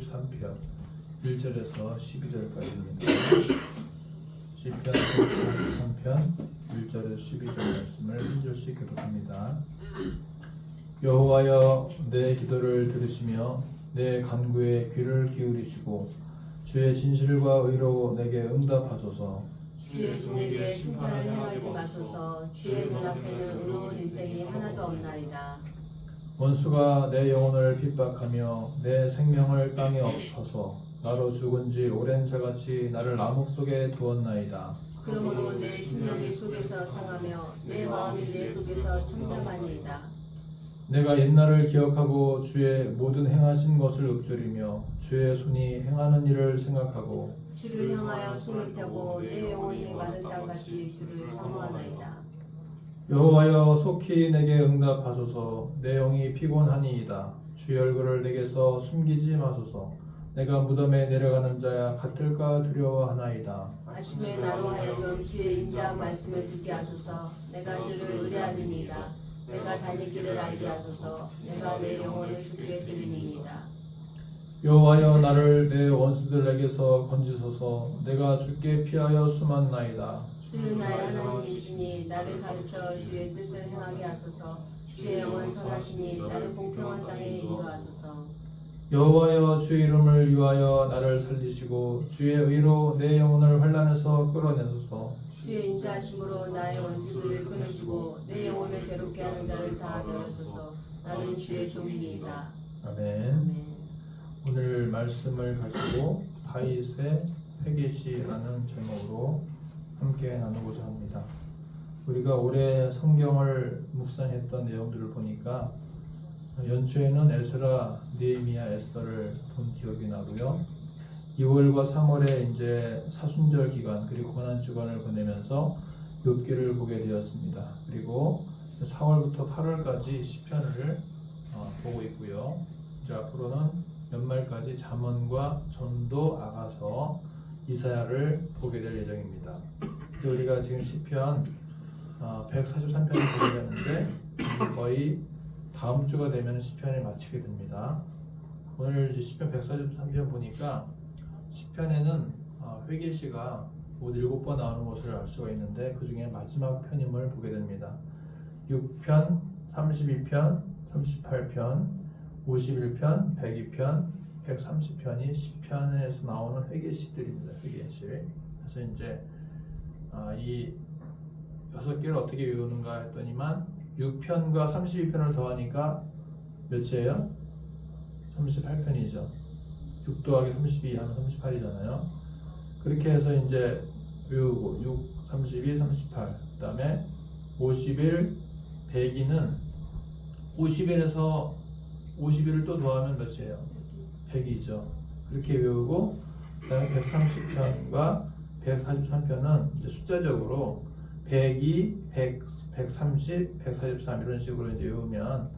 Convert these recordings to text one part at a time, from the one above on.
33편 1절에서 12절까지입니다. 시편 33편 1절에서 12절 말씀을 한 절씩 교독합니다. 여호와여, 내 기도를 들으시며 내 간구에 귀를 기울이시고 주의 진실과 의로 내게 응답하소서. 주의 종에게 심판을 행하지 마소서. 주의 눈앞에는 의로운 인생이 하나도 없나이다. 원수가 내 영혼을 핍박하며 내 생명을 땅에 엎어서 나로 죽은 지 오랜 새같이 나를 암흑 속에 두었나이다. 그러므로 내 심령이 속에서 상하며 내 마음이 내 속에서 청담하니이다. 내가 옛날을 기억하고 주의 모든 행하신 것을 읊조리며 주의 손이 행하는 일을 생각하고 주를 향하여 손을 펴고 내 영혼이 마른 땅같이 주를 사모하나이다. 여호와여, 속히 내게 응답하소서. 내 영이 피곤하니이다. 주의 얼굴을 내게서 숨기지 마소서. 내가 무덤에 내려가는 자야 같을까 두려워하나이다. 아침에 나로 하여금 주의 인자한 말씀을 듣게 하소서. 내가 주를 의뢰하느니이다. 내가 다닐 길을 알게 하소서. 내가 내 영혼을 주께 드리니이다. 여호와여, 나를 내 원수들에게서 건지소서. 내가 주께 피하여 숨었나이다. 주는 나의 하나님이시니 나를 가르쳐 주의 뜻을 행하게 하소서. 주의 영은 선하시니 나를 공평한 땅에 인도하소서. 여호와여, 주의 이름을 위하여 나를 살리시고 주의 의로 내 영혼을 환난에서 끌어내소서. 주의 인자하심으로 나의 원수들을 끊으시고 내 영혼을 괴롭게 하는 자를 다 멸하소서. 나는 주의 종이니이다. 아멘. 아멘. 오늘 말씀을 가지고 다윗의 회개시라는 제목으로 함께 나누고자 합니다. 우리가 올해 성경을 묵상했던 내용들을 보니까 연초에는 에스라, 느헤미야, 에스더를 본 기억이 나고요. 2월과 3월에 이제 사순절 기간 그리고 고난 주간을 보내면서 욥기를 보게 되었습니다. 그리고 4월부터 8월까지 시편을 보고 있고요. 이제 앞으로는 연말까지 잠언과 전도, 아가서, 이사야를 보게 될 예정입니다. 이제 우리가 지금 시편 143편을 보게 되는데 거의 다음 주가 되면 시편을 마치게 됩니다. 오늘 이제 시편 143편 보니까 시편에는 회개시가 모두 7번 나오는 것을 알 수가 있는데 그 중에 마지막 편임을 보게 됩니다. 6편, 32편, 38편, 51편, 102편, 130편이 시편에서 나오는 회개시들입니다. 회개시. 그래서 이제 이 6개를 어떻게 외우는가 했더니만 6편과 32편을 더하니까 몇이에요? 38편이죠. 6 더하기 32 하면 38이잖아요. 그렇게 해서 이제 외우고 6, 32, 38 그 다음에 51, 102는 51에서 51을 또 더하면 몇이에요? 100이죠. 그렇게 외우고 그 다음에 130편과 143편은 이제 숫자적으로 102, 100, 130, 143 이런 식으로 이제 외우면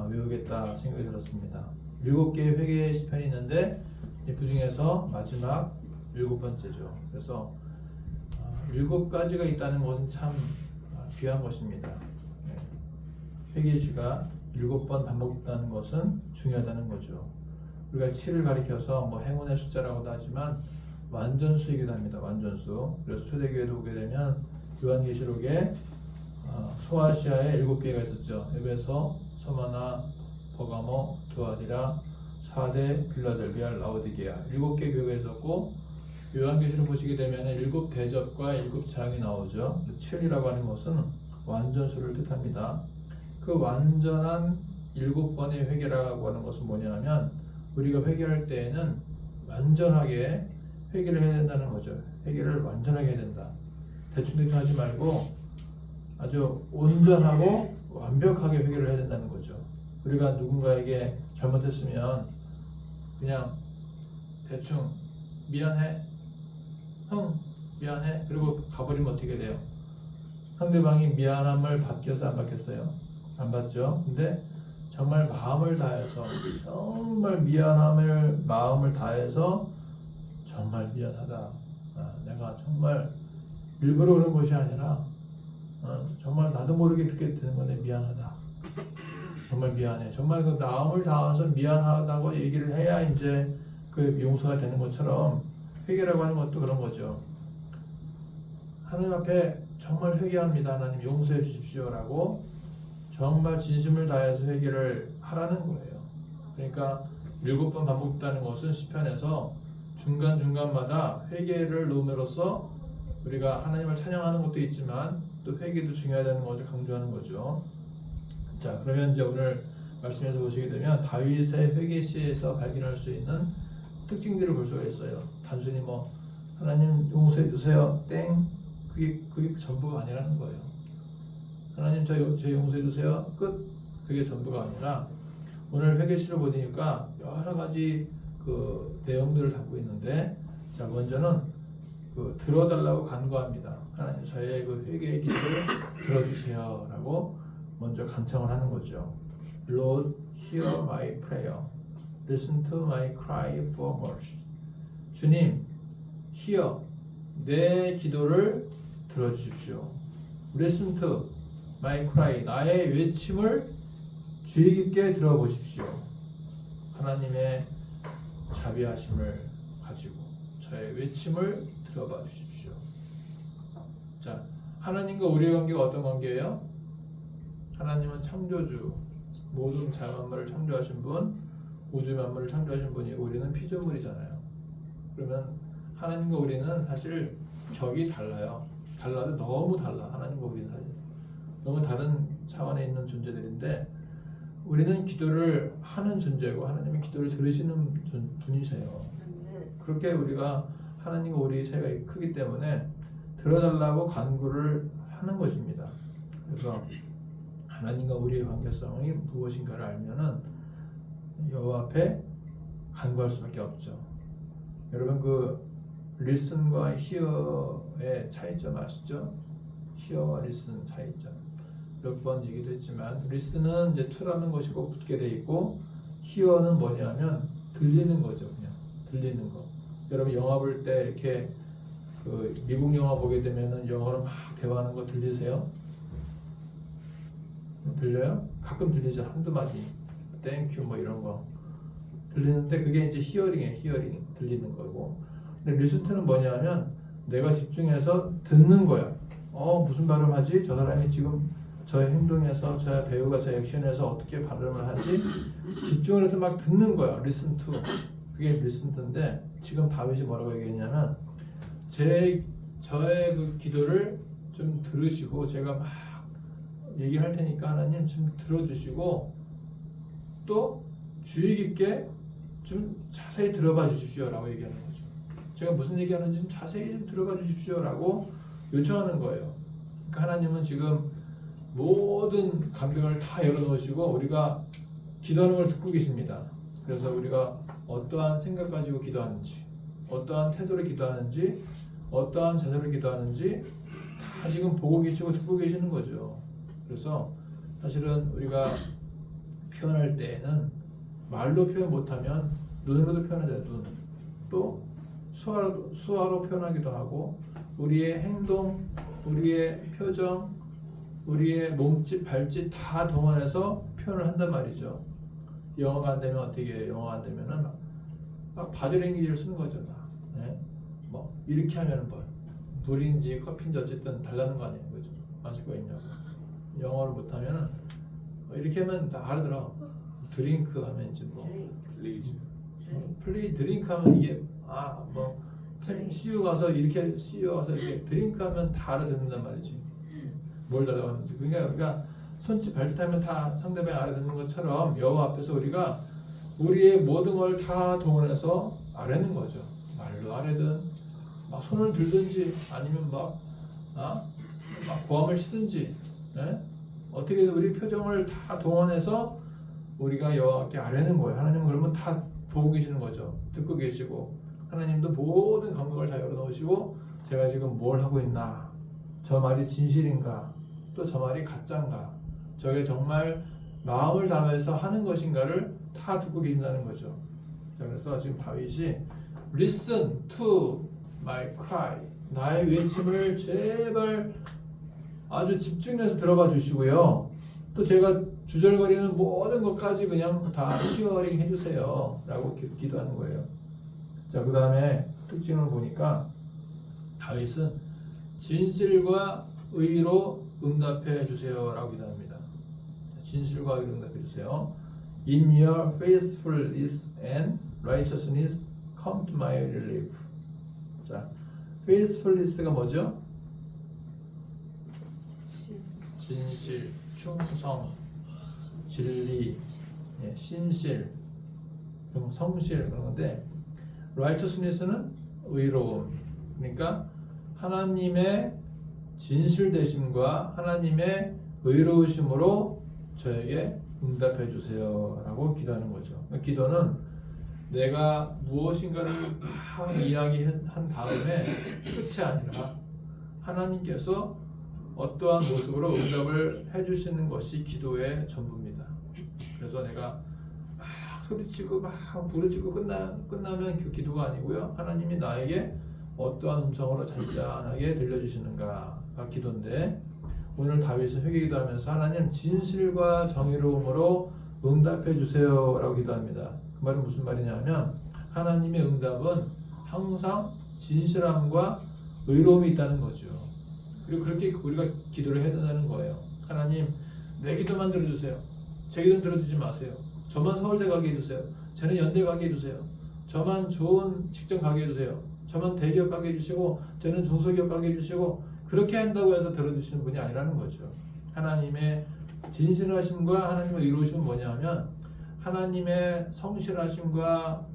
외우겠다 생각이 들었습니다. 7개의 회개 시편이 있는데 그 중에서 마지막 7번째죠. 그래서 7가지가 있다는 것은 참 귀한 것입니다. 회개시가 7번 반복된다는 것은 중요하다는 거죠. 우리가 7을 가리켜서 뭐 행운의 숫자라고도 하지만 완전수이기도 합니다. 완전수. 그래서 초대교회도 보게 되면 요한계시록에 소아시아에 7개가 있었죠. 에베소, 서머나, 버가모, 두아디라, 사데, 빌라델비아, 라오디게아 7개 교회가 있었고 요한계시록 보시게 되면 7 대접과 7 재앙이 나오죠. 7이라고 하는 것은 완전수를 뜻합니다. 그 완전한 7번의 회개라고 하는 것은 뭐냐면 우리가 회개할 때에는 완전하게 회개를 해야 된다는 거죠. 회개를 완전하게 해야 된다. 대충 하지 말고 아주 온전하고 완벽하게 회개를 해야 된다는 거죠. 우리가 누군가에게 잘못했으면 그냥 대충 미안해, 미안해 그리고 가버리면 어떻게 돼요? 상대방이 미안함을 받겠어요? 안 받겠어요? 안 받죠. 근데 정말 마음을 다해서 정말 마음을 다해서 정말 미안하다. 내가 정말 일부러 그런 것이 아니라 정말 나도 모르게 그렇게 되는 건데 미안하다. 정말 미안해. 정말 그 마음을 다해서 미안하다고 얘기를 해야 이제 그 용서가 되는 것처럼 회개라고 하는 것도 그런 거죠. 하나님 앞에 정말 회개합니다. 하나님 용서해 주십시오라고 정말 진심을 다해서 회개를 하라는 거예요. 그러니까 7번 반복된다는 것은 시편에서 중간중간마다 회개를 놓음으로써 우리가 하나님을 찬양하는 것도 있지만 또 회개도 중요하다는 것을 강조하는 거죠. 자, 그러면 이제 오늘 말씀에서 보시게 되면 다윗의 회개 시에서 발견할 수 있는 특징들을 볼 수가 있어요. 단순히 뭐 하나님 용서해 주세요 땡 그게 전부가 아니라는 거예요. 하나님 저 용서해 주세요 끝 그게 전부가 아니라 오늘 회개시를 보니까 여러 가지 그 내용들을 담고 있는데 자 먼저는 그 들어달라고 간구합니다. 하나님 저의 그 회개의 기도를 들어주세요라고 먼저 간청을 하는 거죠. Lord, hear my prayer. Listen to my cry for mercy. 주님, hear 내 기도를 들어주십시오. Listen to my cry 나의 외침을 주의 깊게 들어보십시오. 하나님의 자비하심을 가지고 저의 외침을 들어봐 주십시오. 자, 하나님과 우리의 관계가 어떤 관계예요? 하나님은 창조주, 모든 자연만물을 창조하신 분, 우주 만물을 창조하신 분이고 우리는 피조물이잖아요. 그러면 하나님과 우리는 사실 격이 달라요. 달라도 너무 달라. 하나님과 우리는 사실 너무 다른 차원에 있는 존재들인데 우리는 기도를 하는 존재고 하나님은 기도를 들으시는 분이세요. 그렇게 우리가 하나님과 우리의 차이가 크기 때문에 들어달라고 간구를 하는 것입니다. 그래서 하나님과 우리의 관계성이 무엇인가를 알면은 여호와 앞에 간구할 수밖에 없죠. 여러분 그 listen과 hear의 차이점 아시죠? hear와 listen 차이점 몇 번 얘기도 했지만 listen은 이제 to라는 것이고 붙게 돼 있고 hear는 뭐냐면 들리는 거죠. 그냥 들리는 거. 여러분 영화 볼 때 이렇게 그 미국 영화 보게 되면은 영어로 막 대화하는 거 들리세요? 들려요? 가끔 들리죠. 한두 마디 땡큐 뭐 이런 거 들리는데 그게 이제 히어링이에요. 히어링 들리는 거고. 근데 리스트는 뭐냐면 내가 집중해서 듣는 거야. 무슨 발음하지? 저 사람이 지금 저의 행동에서 저의 배우가 저의 액션에서 어떻게 발음을 하지? 집중을 해서 막 듣는 거야. listen to 그게 listen to인데 지금 다윗이 뭐라고 얘기했냐면 저의 그 기도를 좀 들으시고 제가 막 얘기할 테니까 하나님 좀 들어주시고 또 주의 깊게 좀 자세히 들어봐 주십시오라고 얘기하는 거죠. 제가 무슨 얘기하는지 좀 자세히 좀 들어봐 주십시오라고 요청하는 거예요. 그러니까 하나님은 지금 모든 감정을 다 열어놓으시고 우리가 기도하는 걸 듣고 계십니다. 그래서 우리가 어떠한 생각 가지고 기도하는지 어떠한 태도로 기도하는지 어떠한 자세로 기도하는지 다 지금 보고 계시고 듣고 계시는 거죠. 그래서 사실은 우리가 표현할 때에는 말로 표현 못하면 눈으로도 표현하잖아요. 눈. 또 수화로 표현하기도 하고 우리의 행동, 우리의 표정, 우리의 몸짓, 발짓 다 동원해서 표현을 한단 말이죠. 영어가 안 되면 어떻게 해요? 영어가 안 되면은 막 바디랭귀지를 쓰는 거죠. 네? 뭐 이렇게 하면 뭐 물인지 커피인지 어쨌든 달라는 거 아니에요. 그죠? 마실 거 있냐고. 영어를 못하면은 이렇게 하면 다 알아들어. 드링크 하면 이제 뭐 플리즈 드링크 하면 이게 뭐 CU 가서 이렇게 CU 가서 이렇게 드링크 하면 다 알아듣는단 말이지. 뭘 달라고 하는지. 그러니까 손짓 발짓하면 다 상대방이 알아듣는 것처럼 여호와 앞에서 우리가 우리의 모든 걸 다 동원해서 아뢰는 거죠. 말로 아뢰든 막 손을 들든지 아니면 막 고함을 치든지 어떻게든 우리 표정을 다 동원해서 우리가 여호와께 아뢰는 거예요. 하나님은 그러면 다 보고 계시는 거죠. 듣고 계시고 하나님도 모든 감각을 다 열어놓으시고 제가 지금 뭘 하고 있나, 저 말이 진실인가, 또 저 말이 가짜인가, 저게 정말 마음을 담아서 하는 것인가를 다 듣고 계신다는 거죠. 자, 그래서 지금 다윗이 Listen to my cry 나의 외침을 제발 아주 집중해서 들어봐 주시고요. 또 제가 주절거리는 모든 것까지 그냥 다 히어링 해주세요 라고 기도하는 거예요. 자, 그 다음에 특징을 보니까 다윗은 진실과 의로 응답해 주세요라고 기도합니다. 진실과 의로 응답해 주세요. In your faithfulness and righteousness come to my relief. 자, faithfulness가 뭐죠? 진실, 충성, 진리, 신실, 성실 그런 건데 righteousness는 의로움. 그러니까 하나님의 진실되심과 하나님의 의로우심으로 저에게 응답해 주세요라고 기도하는 거죠. 기도는 내가 무엇인가를 막 이야기한 다음에 끝이 아니라 하나님께서 어떠한 모습으로 응답을 해주시는 것이 기도의 전부입니다. 그래서 내가 막 소리치고 막 부르짖고 끝나면 그 기도가 아니고요. 하나님이 나에게 어떠한 음성으로 잔잔하게 들려주시는가가 기도인데 오늘 다윗은 회개기도하면서 하나님 진실과 정의로움으로 응답해 주세요라고 기도합니다. 그 말은 무슨 말이냐면 하나님의 응답은 항상 진실함과 의로움이 있다는 거죠. 그리고 그렇게 우리가 기도를 해야 된다는 거예요. 하나님 내 기도만 들어주세요. 제 기도는 들어주지 마세요. 저만 서울대 가게 해주세요. 쟤는 연대 가게 해주세요. 저만 좋은 직장 가게 해주세요. 저만 대기업 가게 해주시고 쟤는 중소기업 가게 해주시고 그렇게 한다고 해서 들어주시는 분이 아니라는 거죠. 하나님의 진실하심과 하나님의 의로우심은 뭐냐면 하나님의 성실하심과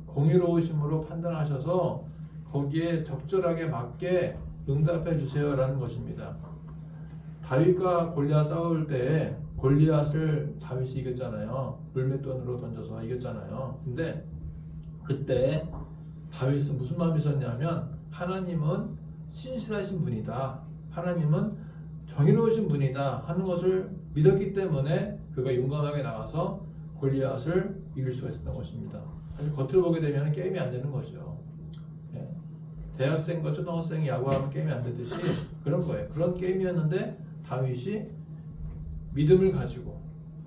공의로우심으로 판단하셔서 거기에 적절하게 맞게 응답해 주세요라는 것입니다. 다윗과 골리앗 싸울 때 골리앗을 다윗이 이겼잖아요. 물맷돈으로 던져서 이겼잖아요. 근데 그때 다윗은 무슨 마음이 있었냐면 하나님은 신실하신 분이다. 하나님은 정의로우신 분이다 하는 것을 믿었기 때문에 그가 용감하게 나가서 골리앗을 이길 수가 있었던 것입니다. 사실 겉으로 보게 되면 게임이 안 되는 거죠. 대학생과 초등학생이 야구하면 게임이 안 되듯이 그런 거예요. 그런 게임이었는데 다윗이 믿음을 가지고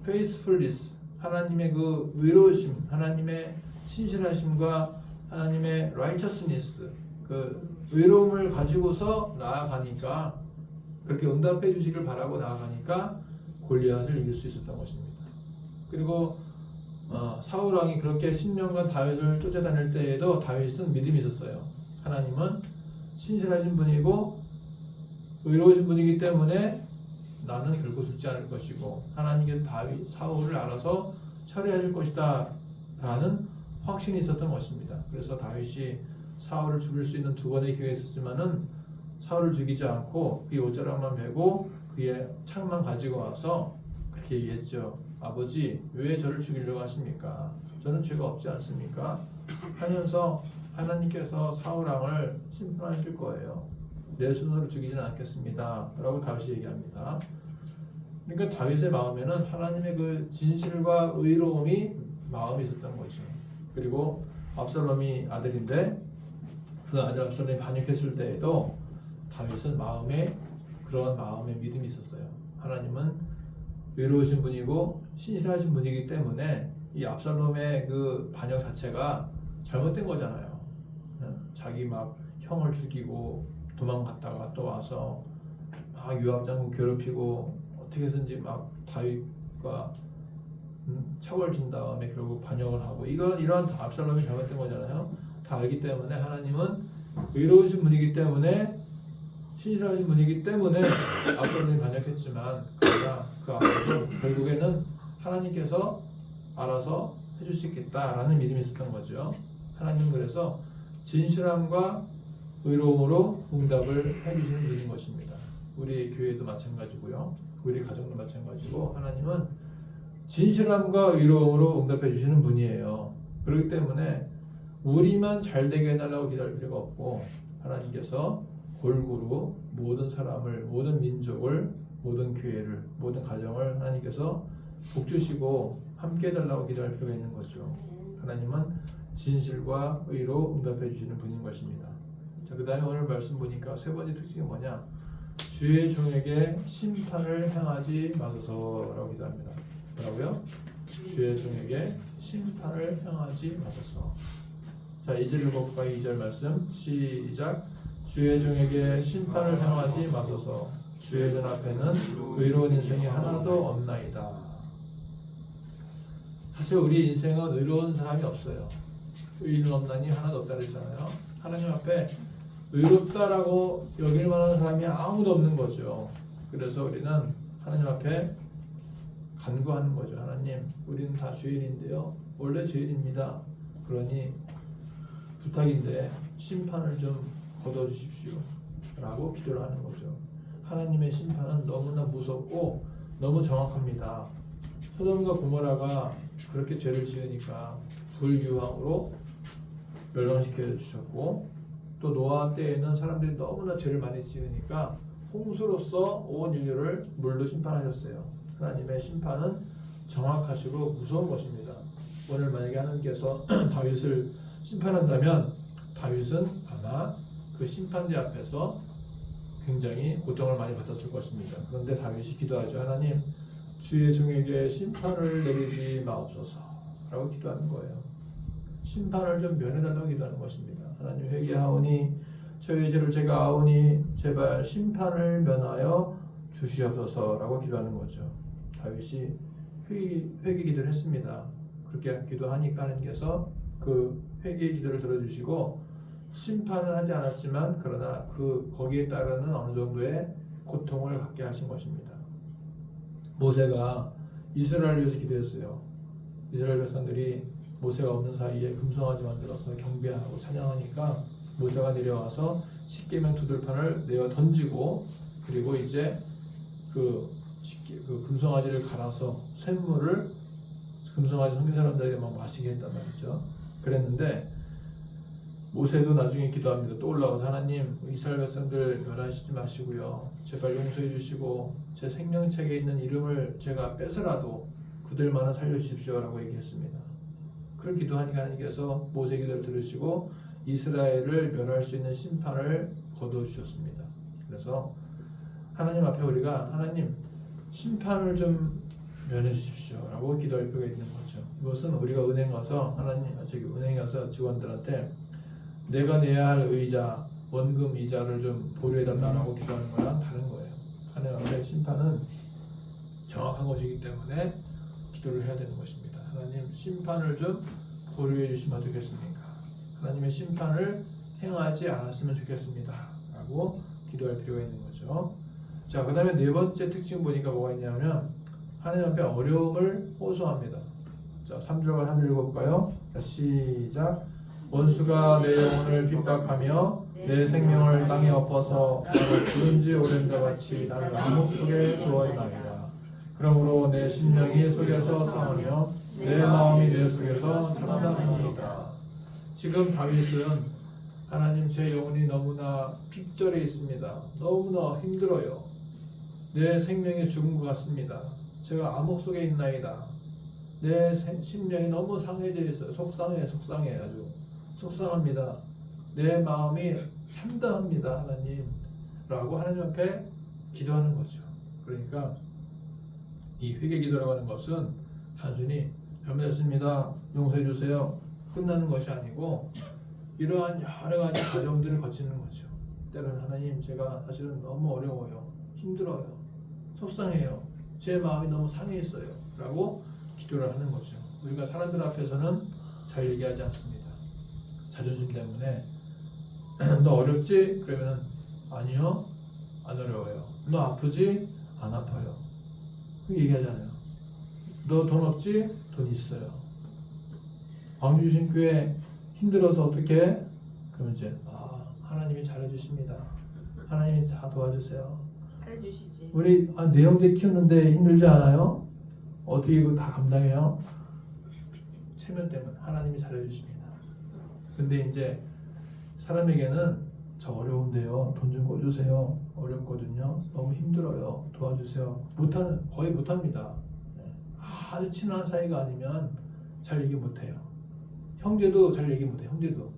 faithfulness, 하나님의 그 의로우심, 하나님의 신실하심과 하나님의 righteousness, 그 의로움을 가지고서 나아가니까 그렇게 응답해 주시길 바라고 나아가니까 골리앗을 이길 수 있었던 것입니다. 그리고 사울 왕이 그렇게 10년간 다윗을 쫓아다닐 때에도 다윗은 믿음이 있었어요. 하나님은 신실하신 분이고 의로우신 분이기 때문에 나는 결코 죽지 않을 것이고 하나님께서 사울을 알아서 처리하실 것이다 라는 확신이 있었던 것입니다. 그래서 다윗이 사울을 죽일 수 있는 두 번의 기회가 있었지만은 사울을 죽이지 않고 그의 옷자락만 베고 그의 창만 가지고 와서 그렇게 얘기했죠. 아버지 왜 저를 죽이려고 하십니까? 저는 죄가 없지 않습니까? 하면서 하나님께서 사울 왕을 심판하실 거예요. 내 손으로 죽이지는 않겠습니다 라고 다윗이 얘기합니다. 그러니까 다윗의 마음에는 하나님의 그 진실과 의로움이 마음에 있었던 거죠. 그리고 압살롬이 아들인데 그 아들 압살롬이 반역했을 때에도 다윗은 마음에 그런 마음의 믿음이 있었어요. 하나님은 의로우신 분이고 신실하신 분이기 때문에 이 압살롬의 그 반역 자체가 잘못된 거잖아요. 자기 막 형을 죽이고 도망갔다가 또 와서 막 요압 장군 괴롭히고 어떻게 해서든지 막 다윗과 척을 진 다음에 결국 반역을 하고 이런 압살롬이 잘못된 거잖아요. 다 알기 때문에 하나님은 의로우신 분이기 때문에 신실하신 분이기 때문에 압살롬이 반역했지만 그러나 그 앞에서 결국에는 하나님께서 알아서 해줄 수 있겠다라는 믿음이 있었던 거죠. 하나님은 그래서 진실함과 의로움으로 응답을 해주시는 분인 것입니다. 우리 교회도 마찬가지고요. 우리 가정도 마찬가지고 하나님은 진실함과 의로움으로 응답해 주시는 분이에요. 그렇기 때문에 우리만 잘되게 해달라고 기다릴 필요가 없고 하나님께서 골고루 모든 사람을, 모든 민족을, 모든 교회를, 모든 가정을 하나님께서 복주시고 함께 해달라고 기도할 필요가 있는 거죠. 하나님은 진실과 의로 응답해 주시는 분인 것입니다. 자, 그 다음에 오늘 말씀 보니까 세 번째 특징이 뭐냐? 주의 종에게 심판을 행하지 마소서라고 기도합니다. 뭐라고요? 주의 종에게 심판을 행하지 마소서. 자, 2절 읽어볼까요? 2절 말씀 시작. 주의 종에게 심판을 행하지 마소서. 주의 눈앞에는 의로운 인생이 하나도 없나이다. 사실 우리 인생은 의로운 사람이 없어요. 의인은 없나니 하나도 없다 그랬잖아요. 하나님 앞에 의롭다라고 여길 만한 사람이 아무도 없는 거죠. 그래서 우리는 하나님 앞에 간구하는 거죠. 하나님, 우리는 다 죄인인데요. 원래 죄인입니다. 그러니 부탁인데 심판을 좀 거둬주십시오. 라고 기도를 하는 거죠. 하나님의 심판은 너무나 무섭고 너무 정확합니다. 소돔과 고모라가 그렇게 죄를 지으니까 불유황으로 멸망시켜 주셨고, 또 노아 때에는 사람들이 너무나 죄를 많이 지으니까 홍수로서 온 인류를 물로 심판하셨어요. 하나님의 심판은 정확하시고 무서운 것입니다. 오늘 만약에 하나님께서 다윗을 심판한다면 다윗은 아마 그 심판대 앞에서 굉장히 고통을 많이 받았을 것입니다. 그런데 다윗이 기도하죠. 하나님, 주의 종에게 심판을 내리지 마옵소서 라고 기도하는 거예요. 심판을 좀 면해달라고 기도하는 것입니다. 하나님, 회개하오니 저희 죄를 제가 아오니 제발 심판을 면하여 주시옵소서 라고 기도하는 거죠. 다윗이 회개 기도를 했습니다. 그렇게 기도하니까 하나님께서 그 회개 기도를 들어주시고 심판은 하지 않았지만 그러나 거기에 따르는 어느 정도의 고통을 갖게 하신 것입니다. 모세가 이스라엘을 위해서 기도했어요. 이스라엘 백성들이 모세가 없는 사이에 금송아지 만들어서 경배하고 찬양하니까 모세가 내려와서 십계명 두들판을 내어 던지고, 그리고 이제 그 금송아지를 갈아서 샘물을 금송아지 섬긴 사람들에게 막 마시게 했단 말이죠. 그랬는데 모세도 나중에 기도합니다. 또 올라가서 하나님, 이스라엘 백성들 멸하시지 마시고요. 제발 용서해 주시고 제 생명책에 있는 이름을 제가 뺏으라도 그들만은 살려주십시오라고 얘기했습니다. 그런 기도하니까 하나님께서 모세 기도를 들으시고 이스라엘을 멸할 수 있는 심판을 거두어주셨습니다. 그래서 하나님 앞에 우리가 하나님 심판을 좀 면해 주십시오 라고 기도할 필요가 있는 거죠. 이것은 우리가 은행 가서 은행 가서 직원들한테 내가 내야 할 의자, 원금 이자를 좀 보류해 달라고 기도하는 거랑 다른 거예요. 하나님 앞에 심판은 정확한 것이기 때문에 기도를 해야 되는 것입니다. 하나님, 심판을 좀 보류해 주시면 어떻겠습니까? 하나님의 심판을 행하지 않았으면 좋겠습니다 라고 기도할 필요가 있는 거죠. 자, 그 다음에 네 번째 특징 보니까 뭐가 있냐면 하나님 앞에 어려움을 호소합니다. 자, 3절과 4절 읽어볼까요? 자, 시작. 원수가 내 영혼을 핍박하며 내 생명을 땅에 엎어서 나를 죽은 지 오랜 자같이 나를 암흑 속에 두어있나이다. 그러므로 내 심령이 속에서 상하며 내 마음이 내 속에서 참담하니이다. 지금 다윗은 하나님, 제 영혼이 너무나 핍절해 있습니다. 너무나 힘들어요. 내 생명이 죽은 것 같습니다. 제가 암흑 속에 있나이다. 내 심령이 너무 상해져 있어요. 속상해 아주 속상합니다. 내 마음이 참담합니다, 하나님 라고 하나님 앞에 기도하는 거죠. 그러니까 이 회개 기도라고 하는 것은 단순히 잘못했습니다, 용서해 주세요, 끝나는 것이 아니고 이러한 여러 가지 과정들을 거치는 거죠. 때로는 하나님, 제가 사실은 너무 어려워요, 힘들어요, 속상해요, 제 마음이 너무 상해 있어요 라고 기도를 하는 거죠. 우리가 사람들 앞에서는 잘 얘기하지 않습니다. 자존심 때문에 너 어렵지? 그러면 아니요, 안 어려워요. 너 아프지? 안 아파요. 그렇게 얘기하잖아요. 너 돈 없지? 돈 있어요. 광주신교회 힘들어서 어떻게? 그러면 이제 하나님이 잘해주십니다. 하나님이 다 도와주세요. 잘해주시지. 우리 내 형제 키우는데 힘들지 않아요? 어떻게 이거 다 감당해요? 체면 때문에 하나님이 잘해주십니다. 근데 이제 사람에게는 저 어려운데요, 돈 좀 꿔주세요, 어렵거든요, 너무 힘들어요, 도와주세요, 거의 못합니다. 아주 친한 사이가 아니면 잘 얘기 못해요. 형제도 잘 얘기 못해요. 형제도.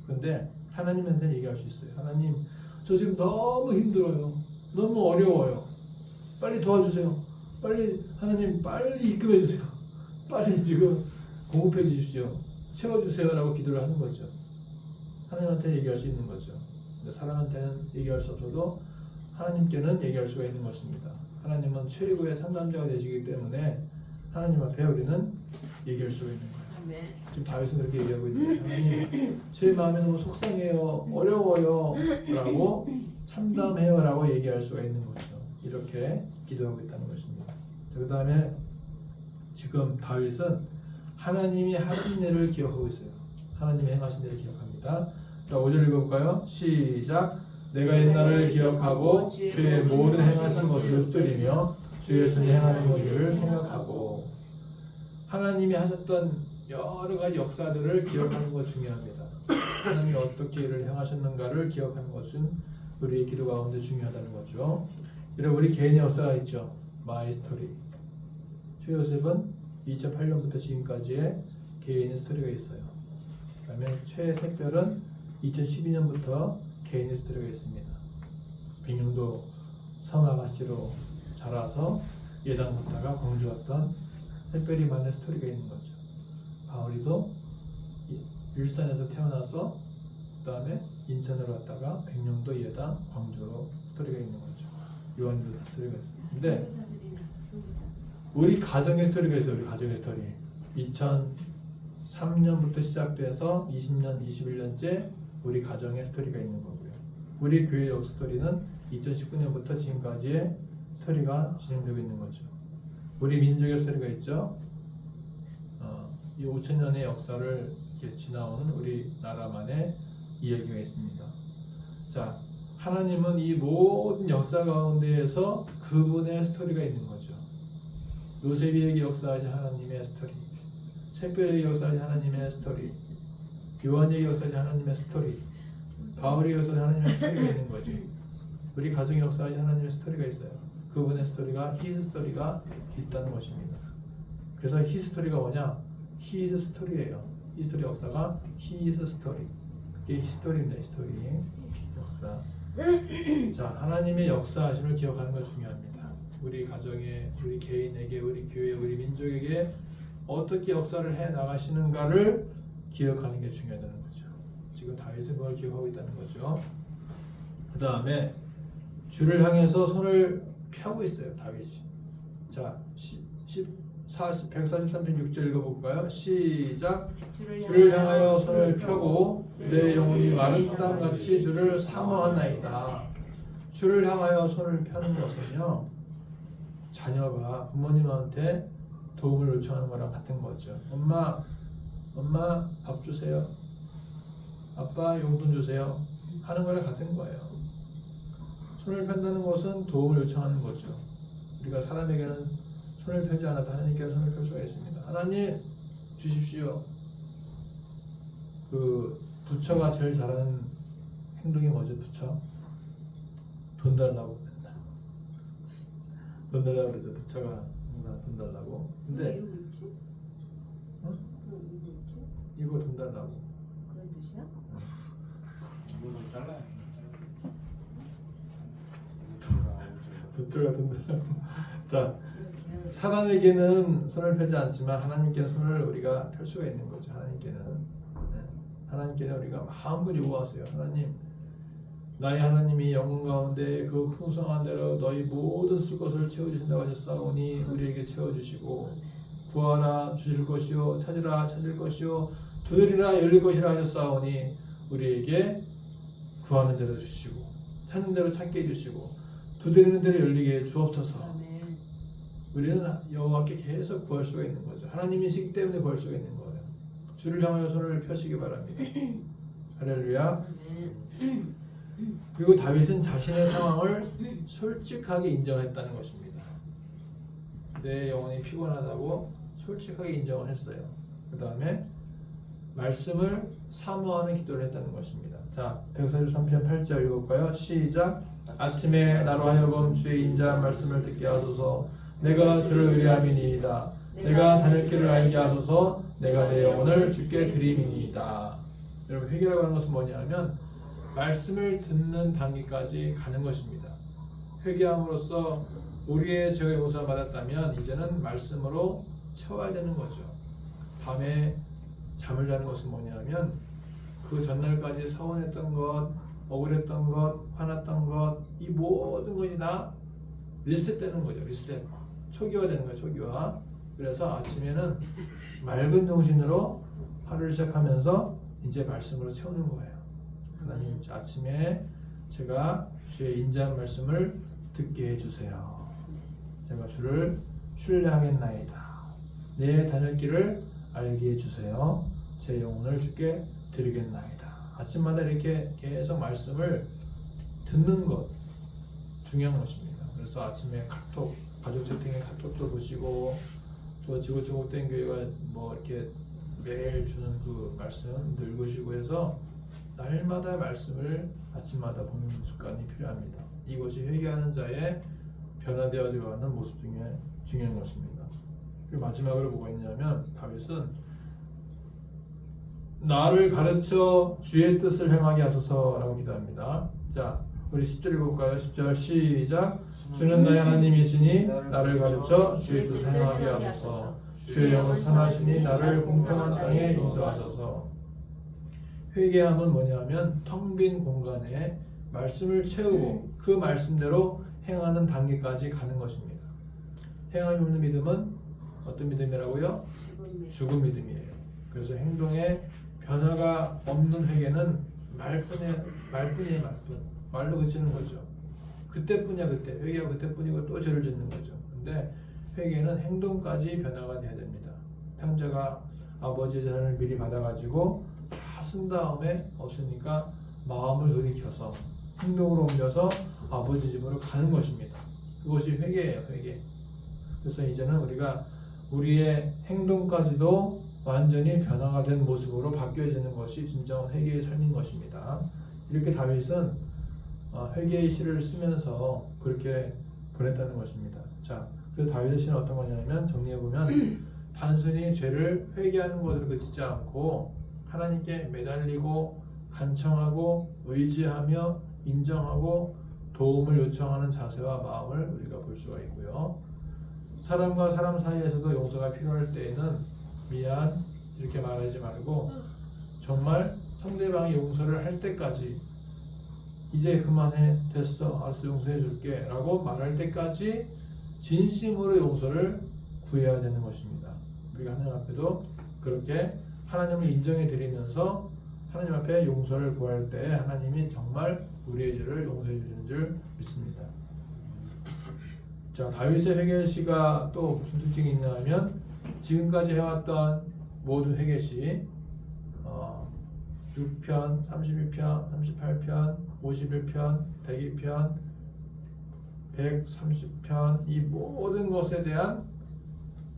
근데 하나님한테는 얘기할 수 있어요. 하나님, 저 지금 너무 힘들어요, 너무 어려워요, 빨리 도와주세요, 하나님 빨리 입금해 주세요, 빨리 지금 공급해 주십시오, 채워주세요 라고 기도를 하는 거죠. 하나님한테 얘기할 수 있는 거죠. 근데 사람한테는 얘기할 수 없어도 하나님께는 얘기할 수가 있는 것입니다. 하나님은 최고의 상담자가 되시기 때문에 하나님 앞에 우리는 얘기할 수가 있는 거예요. 아멘. 지금 다윗은 그렇게 얘기하고 있는데 하나님 제 마음이 너무 속상해요, 어려워요 라고 참담해요 라고 얘기할 수가 있는 거죠. 이렇게 기도하고 있다는 것입니다. 그 다음에 지금 다윗은 하나님이 하신 일을 기억하고 있어요. 하나님이 행하신 일을 기억합니다. 자, 5절 읽어볼까요? 시작. 내가 옛날을 기억하고 주의 모든 행하신 것을 읊조리며 주의 손이 행하는 일을 생각하고. 하나님이 하셨던 여러 가지 역사들을 기억하는 것 중요합니다. 하나님이 어떻게 일을 행하셨는가를 기억하는 것은 우리의 기도 가운데 중요하다는 거죠. 이런 우리 개인의 역사가 있죠. 마이 스토리. 최요셉은 2008년부터 지금까지의 개인의 스토리가 있어요. 그 다음에 최색별은 2012년부터 개인의 스토리가 있습니다. 백령도 성아가씨로 자라서 예당 갔다가 광주 왔던 색별이만의 스토리가 있는 거죠. 바울이도 일산에서 태어나서 그 다음에 인천으로 왔다가 백령도 예당 광주로 스토리가 있는 거죠. 요한도 스토리가 있어요. 근데 우리 가정의 스토리가 있어요. 우리 가정의 스토리. 2003년부터 시작돼서 20년, 21년째 우리 가정의 스토리가 있는 거고요. 우리 교회의 스토리는 2019년부터 지금까지의 스토리가 진행되고 있는 거죠. 우리 민족의 스토리가 있죠. 이 5,000년의 역사를 이렇게 지나오는 우리나라만의 이야기가 있습니다. 자, 하나님은 이 모든 역사 가운데에서 그분의 스토리가 있는 거죠. 요셉에게 역사하신 하나님의 스토리, 색별에게 역사하신 하나님의 스토리, 요한에게 역사하신 하나님의 스토리, 바울에게 역사하신 하나님의 스토리가 있는 거죠. 우리 가정에 역사하신 하나님의 스토리가 있어요. 그분의 스토리가 히스토리가 있다는 것입니다. 그래서 히스토리가 뭐냐? 히스 스토리예요. 히스토리 역사가 히스 스토리. 그게 히스토리입니다. 히스토리 역사. 자, 하나님의 역사하심을 기억하는 것 중요합니다. 우리 가정에, 우리 개인에게, 우리 교회, 우리 민족에게 어떻게 역사를 해 나가시는가를 기억하는 게 중요하다는 거죠. 지금 다윗은 그걸 기억하고 있다는 거죠. 그 다음에 주를 향해서 손을 펴고 있어요. 다윗이. 자, 143편 6절 읽어볼까요? 시작. 주를 향하여 손을 펴고 내 영혼이 마른 땅같이 주를 사모하나이다. 주를 향하여 손을 펴는 것은요, 자녀가 부모님한테 도움을 요청하는 거랑 같은 거죠. 엄마 밥 주세요. 아빠 용돈 주세요. 하는 거랑 같은 거예요. 손을 편다는 것은 도움을 요청하는 거죠. 우리가 사람에게는 손을 펴지 않아도 하나님께서 손을 펼 수가 있습니다. 하나님 주십시오. 그 부처가 제일 잘하는 행동이 뭐죠? 부처? 돈 달라고 맨날. 돈 달라고 그러죠. 부처가 항상 돈 달라고. 근데 응? 이거 돈 달라고. 그런 뜻이야? 이거 좀 잘라요. 부처가 돈 달라고. 자, 사람에게는 손을 펴지 않지만 하나님께는 손을 우리가 펼 수가 있는 거죠. 하나님께는 우리가 마음껏 요구하세요. 하나님, 나의 하나님이 영혼 가운데 그 풍성한 대로 너희 모든 쓸 것을 채워주신다고 하셨사오니 우리에게 채워주시고, 구하라 주실 것이요 찾으라 찾을 것이요 두드리라 열릴 것이라 하셨사오니 우리에게 구하는 대로 주시고 찾는 대로 찾게 해주시고 두드리는 대로 열리게 해 주옵소서. 우리는 여호와께 계속 구할 수가 있는 거죠. 하나님이시기 때문에 구할 수가 있는 거예요. 주를 향하여 손을 펴시기 바랍니다. 할렐루야. 그리고 다윗은 자신의 상황을 솔직하게 인정했다는 것입니다. 내 영혼이 피곤하다고 솔직하게 인정을 했어요. 그 다음에 말씀을 사모하는 기도를 했다는 것입니다. 자, 143편 8절 읽어볼까요? 시작. 아침에 나로 하여금 주의 인자한 말씀을 듣게 하소서. 내가 주를 의뢰함이니이다. 내가 다닐 길을 알게 하소서. 내가 내 영혼을 주께 드림이니이다. 여러분, 회개라고 하는 것은 뭐냐면 말씀을 듣는 단계까지 가는 것입니다. 회개함으로써 우리의 죄가 용서를 받았다면 이제는 말씀으로 채워야 되는 거죠. 밤에 잠을 자는 것은 뭐냐면 그 전날까지 서운했던 것, 억울했던 것, 화났던 것, 이 모든 것이 다 리셋되는 거죠. 리셋. 초기화되는 거예요. 초기화. 그래서 아침에는 맑은 정신으로 하루를 시작하면서 이제 말씀으로 채우는 거예요. 하나님 아침에 제가 주의 인자한 말씀을 듣게 해주세요. 제가 주를 신뢰하겠나이다. 내 다닐 길을 알게 해주세요. 제 영혼을 주께 드리겠나이다. 아침마다 이렇게 계속 말씀을 듣는 것 중요한 것입니다. 그래서 아침에 카톡, 가족 채팅에 카톡도 보시고 또 지구촌국된 교회가 뭐 이렇게 매일 주는 그 말씀도 읽으시고 해서 날마다 말씀을 아침마다 보는 습관이 필요합니다. 이것이 회개하는 자의 변화되어져 가는 모습 중에 중요한 것입니다. 그리고 마지막으로 뭐가 있냐면 다윗은 나를 가르쳐 주의 뜻을 행하게 하소서라고 기도합니다. 자, 우리 10절 읽어볼까요? 10절 시작. 주는 나의 하나님이시니 나를 가르쳐 주의 뜻을 행하게 하소서. 주의 영은 선하시니 나를 공평한 땅에 인도하소서. 회개함은 뭐냐면 텅 빈 공간에 말씀을 채우고 그 말씀대로 행하는 단계까지 가는 것입니다. 행함이 없는 믿음은 어떤 믿음이라고요? 죽은 믿음이에요. 그래서 행동에 변화가 없는 회개는 말뿐이에요. 말로 그치는 거죠. 그때뿐이야. 그때 회개하고 그때뿐이고 또 죄를 짓는 거죠. 근데 회개는 행동까지 변화가 돼야 됩니다. 형제가 아버지의 재산을 미리 받아가지고 다 쓴 다음에 없으니까 마음을 돌이켜서 행동으로 옮겨서 아버지 집으로 가는 것입니다. 그것이 회개예요. 회개. 그래서 이제는 우리가 우리의 행동까지도 완전히 변화가 된 모습으로 바뀌어지는 것이 진정한 회개의 삶인 것입니다. 이렇게 다윗은 회개의 시를 쓰면서 그렇게 보냈다는 것입니다. 자, 그래서 다윗의 시는 어떤 거냐면 정리해보면 단순히 죄를 회개하는 것으로 그치지 않고 하나님께 매달리고 간청하고 의지하며 인정하고 도움을 요청하는 자세와 마음을 우리가 볼 수가 있고요. 사람과 사람 사이에서도 용서가 필요할 때에는 미안 이렇게 말하지 말고 정말 상대방이 용서를 할 때까지 이제 그만해 됐어 알았어 용서해 줄게 라고 말할 때까지 진심으로 용서를 구해야 되는 것입니다. 우리가 하나님 앞에도 그렇게 하나님을 인정해 드리면서 하나님 앞에 용서를 구할 때 하나님이 정말 우리의 죄를 용서해 주시는 줄 믿습니다. 자, 다윗의 회개시가 또 무슨 특징이 있냐면 지금까지 해왔던 모든 회개시 6편, 31편, 38편, 51편, 102편, 130편 이 모든 것에 대한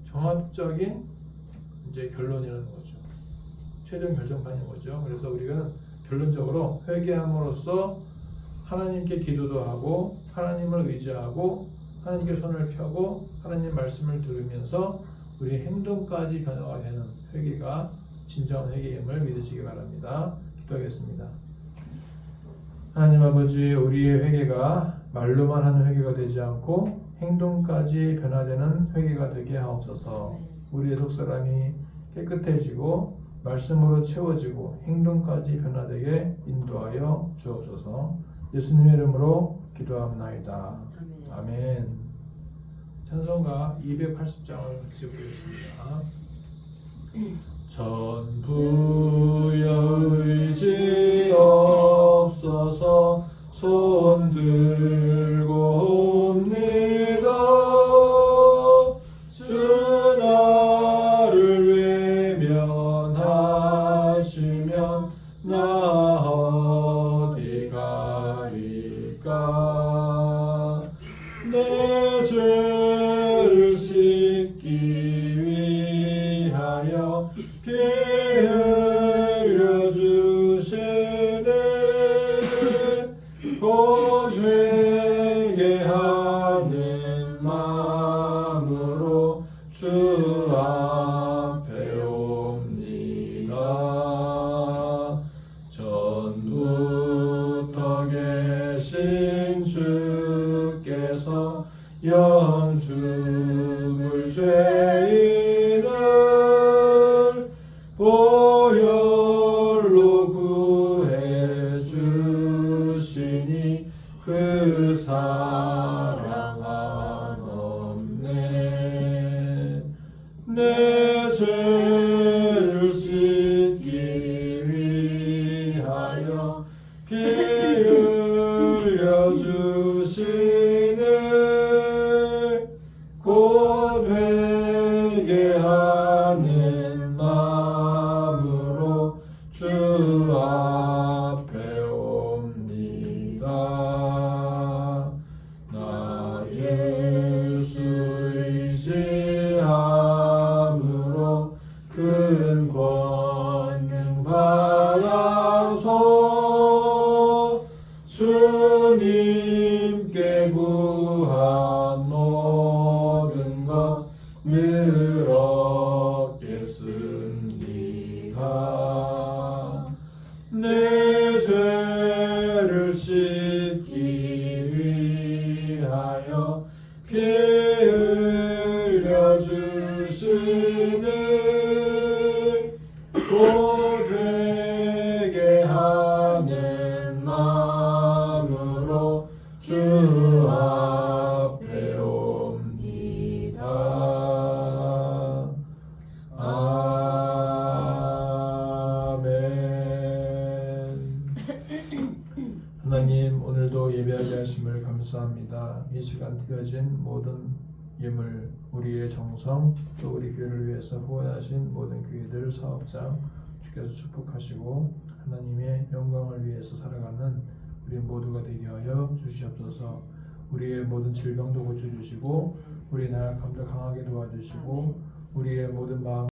종합적인 이제 결론이라는 거죠. 최종 결정판인 거죠. 그래서 우리가 결론적으로 회개함으로써 하나님께 기도도 하고 하나님을 의지하고 하나님께 손을 펴고 하나님 말씀을 들으면서 우리 행동까지 변화가 되는 회개가 진정한 회개임을 믿으시기 바랍니다. 기도하겠습니다. 하나님 아버지, 우리의 회개가 말로만 하는 회개가 되지 않고 행동까지 변화되는 회개가 되게 하옵소서. 우리의 속사람이 깨끗해지고 말씀으로 채워지고 행동까지 변화되게 인도하여 주옵소서. 예수님의 이름으로 기도합나이다. 아멘. 찬송가 280장을 같이 부르겠습니다. 전부여 의지 없어서 손 들고 옵니다. 주 나를 외면하시면 나 어디 가리까. 내 죄를 씻기 위하여 피 흘려 주시네. 곧 회개하는 마음으로 주 앞에 옵니다. 전부터 계신 주께서 영죽을 죄인을 보혈로 앞에 옵니다. 나 예수 의지함으로 큰 권능 받아서 주님께 구한 모든 것 늘 얻겠습니다. 내 죄를 씻기 위하여 피 흘려 주시니 고되게 하는 마음으로 주 앞에 옵니다. 아멘. 하나님, 오늘도 예배하게 하심을 감사합니다. 이 시간 드려진 모든 예물, 우리의 정성, 또 우리 교회를 위해서 후원하신 모든 교회들, 사업장 주께서 축복하시고 하나님의 영광을 위해서 살아가는 우리 모두가 되게 하여 주시옵소서. 우리의 모든 질병도 고쳐주시고 우리 나약함도 강하게 도와주시고 우리의 모든 마음